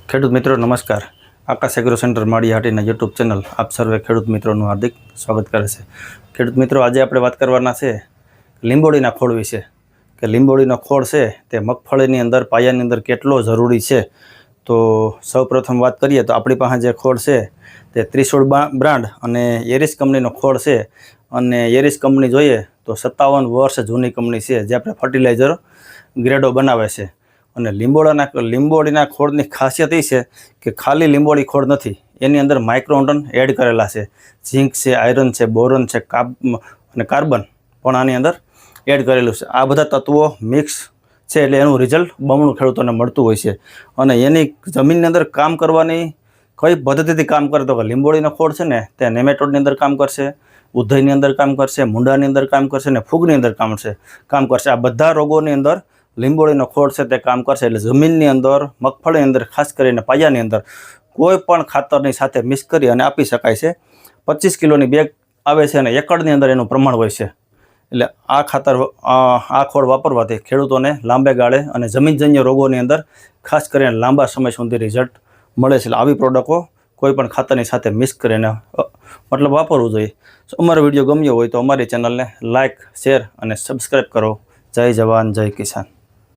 ખેડૂત મિત્રો નમસ્કાર। Akash agro centre Maliyahatina YouTube channel આપ સર્વે ખેડૂત મિત્રોનું હાર્દિક સ્વાગત કરે છે। ખેડૂત મિત્રો, આજે આપણે વાત કરવાના છે લીંબોળીના ખોળ વિશે કે લીંબોળીનો ખોળ છે તે મગફળીની અંદર પાયાની અંદર કેટલો જરૂરી છે। તો સૌપ્રથમ વાત કરીએ તો આપણી પાસે જે ખોળ છે તે ત્રિશૂળ બ્રાન્ડ અને એરિસ કંપનીનો ખોળ છે અને એરિસ કંપની જોઈએ તો 57 વર્ષ જૂની કંપની છે જે આપણે ફર્ટિલાઇઝર ગ્રેડો બનાવે છે। અને લીંબોળીના ખોળની ખાસિયત એ છે કે ખાલી લીંબોળી ખોળ નથી, એની અંદર માઇક્રોન્યુટ્રન એડ કરેલા છે। ઝીંક છે, આયરન છે, બોરોન છે અને કાર્બન પણ આની અંદર એડ કરેલું છે। આ બધા તત્વો મિક્સ છે એટલે એનું રિઝલ્ટ બમણું ખેડૂતોને મળતું હોય છે। અને એની જમીનની અંદર કામ કરવાની કઈ પદ્ધતિથી કામ કરે તો કે લીંબોળીનો ખોળ છે ને તે નેમેટોડની અંદર કામ કરશે, ઉધઈની અંદર કામ કરશે, મૂંડાની અંદર કામ કરશે અને ફૂગની અંદર કામ કરશે। આ બધા રોગોની અંદર લીંબોળીનો ખોળ છે તે કામ કરશે। એટલે જમીનની અંદર, મગફળીની અંદર, ખાસ કરીને પાયાની અંદર કોઈ પણ ખાતરની સાથે મિક્સ કરી અને આપી શકાય છે। 25 કિલોની બેગ આવે છે અને એકડની અંદર એનું પ્રમાણ હોય છે। એટલે આ ખાતર આ ખોળ વાપરવાથી ખેડૂતોને લાંબે ગાળે અને જમીનજન્ય રોગોની અંદર ખાસ કરીને લાંબા સમય સુધી રિઝલ્ટ મળે છે। એટલે આવી પ્રોડક્ટો કોઈ પણ ખાતરની સાથે મિક્સ કરીને વાપરવું જોઈએ। અમારો વિડીયો ગમ્યો હોય તો અમારી ચેનલને લાઇક, શેર અને સબસ્ક્રાઈબ કરો। જય જવાન, જય કિસાન।